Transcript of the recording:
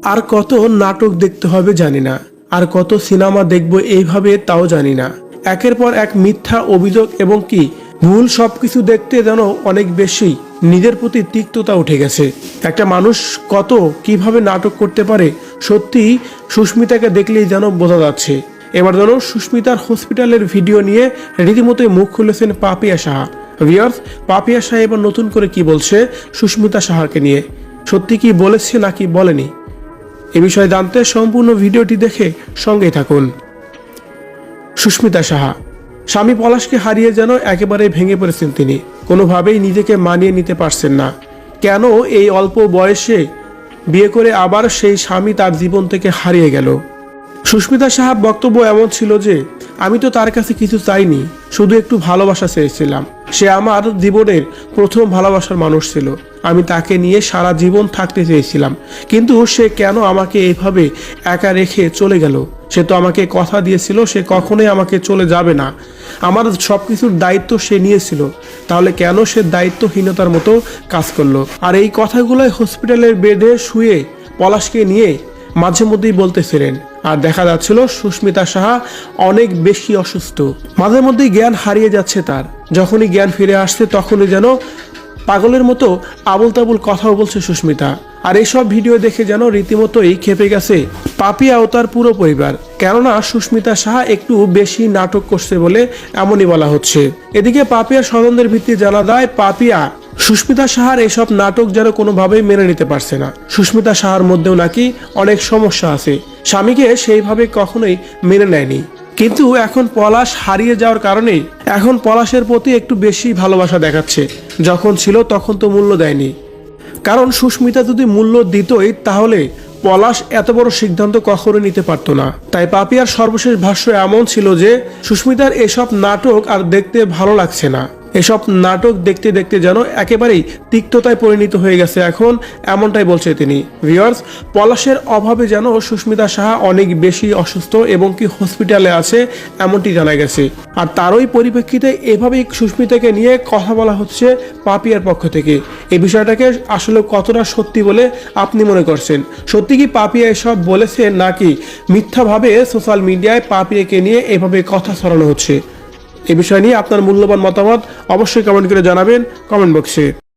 আর কত নাটক দেখতে হবে জানি না, আর কত সিনেমা দেখব এইভাবে তাও জানি না। একের পর এক মিথ্যা অভিযোগ এবং কি ভুল সবকিছু দেখতে যেন অনেক বেশি নিজের প্রতি তিক্ততা উঠে গেছে। একটা মানুষ কত কিভাবে নাটক করতে পারে সত্যি সুস্মিতাকে দেখলেই যেন বোঝা যাচ্ছে। এবার যেন সুস্মিতার হসপিটালের ভিডিও নিয়ে রীতিমতোই মুখ খুলেছেন পাপিয়া সাহা। ভিউয়ার্স, পাপিয়া সাহা এবার নতুন করে কি বলছে সুস্মিতা সাহাকে নিয়ে, সত্যি কি বলেছে নাকি বলেনি, এ বিষয়ে জানতে সম্পূর্ণ ভিডিওটি দেখে সঙ্গেই থাকুন। সুস্মিতা সাহা, স্বামী পলাশকে হারিয়ে যেন একেবারে ভেঙে পড়েছেন তিনি। কোনোভাবেই নিজেকে মানিয়ে নিতে পারছেন না। কেন এই অল্প বয়সে বিয়ে করে আবার সেই স্বামী তার জীবন থেকে হারিয়ে গেল। সুস্মিতা সাহার বক্তব্য এমন ছিল যে, আমি তো তার কাছে কিছু চাইনি, শুধু একটু ভালোবাসা চেয়েছিলাম। সে আমার জীবনের প্রথম ভালোবাসার মানুষ ছিল। আমি তাকে নিয়ে সারা জীবন থাকতে চেয়েছিলাম, কিন্তু সে কেন আমাকে এইভাবে একা রেখে চলে গেল। সে তো আমাকে কথা দিয়েছিল সে কখনোই আমাকে চলে যাবে না। আমার সব কিছুর দায়িত্ব সে নিয়েছিল, তাহলে কেন সে দায়িত্বহীনতার মতো কাজ করলো। আর এই কথাগুলোই হসপিটালের বেডে শুয়ে পলাশকে নিয়ে মাঝে মধ্যেই বলতেছিলেন। আর দেখা যাচ্ছিল সুস্মিতা সাহা অনেক বেশি অসুস্থ, মাঝে মধ্যেই জ্ঞান হারিয়ে যাচ্ছে তার। যখনই জ্ঞান ফিরে আসছে তখনই যেন পাগলের মতো আবুল তাবুল কথাও বলছে সুস্মিতা। আর এইসব ভিডিও দেখে যেন রীতিমতোই খেপে গেছে পাপিয়া ও তার পুরো পরিবার। কেননা সুস্মিতা সাহা একটু বেশি নাটক করছে বলে এমনই বলা হচ্ছে। এদিকে পাপিয়ার স্বজনদের ভিত্তি জানা যায় পাপিয়া সুস্মিতা সাহার এসব নাটক যেন কোনোভাবেই মেনে নিতে পারছে না। সুস্মিতা সাহার মধ্যেও নাকি অনেক সমস্যা আছে, স্বামীকে সেইভাবে কখনোই মেনে নেয়নি। কিন্তু এখন পলাশ হারিয়ে যাওয়ার কারণে এখন পলাশের প্রতি একটু বেশি ভালোবাসা দেখাচ্ছে। যখন ছিল তখন তো মূল্য দেয়নি, কারণ সুস্মিতা যদি মূল্য দিতই তাহলে পলাশ এত বড় সিদ্ধান্ত কখনো নিতে পারতো না। তাই পাপিয়ার সর্বশেষ ভাষ্য এমন ছিল যে, সুস্মিতার এসব নাটক আর দেখতে ভালো লাগছে না। এসব নাটক দেখতে দেখতে যেন একেবারেই তিক্ততায় পরিণত হয়ে গেছে এখন, এমনটাই বলছে তিনি। ভিউয়ার্স, পলাশের অভাবে যেন সুস্মিতা সাহা অনেক বেশি অসুস্থ এবং কি হসপিটালে আছে এমনটি জানা গেছে। আর তারই পরিপ্রেক্ষিতে এভাবেই সুস্মিতাকে নিয়ে কথা বলা হচ্ছে পাপিয়ার পক্ষ থেকে। এই বিষয়টাকে আসলে কতটা সত্যি বলে আপনি মনে করছেন? সত্যি কি পাপিয়া এসব বলেছে নাকি মিথ্যাভাবে সোশ্যাল মিডিয়ায় পাপিয়াকে নিয়ে এভাবে কথা ছড়ানো হচ্ছে? এ বিষয় নিয়ে আপনার মূল্যবান মতামত অবশ্যই কমেন্ট করে জানাবেন কমেন্ট বক্সে।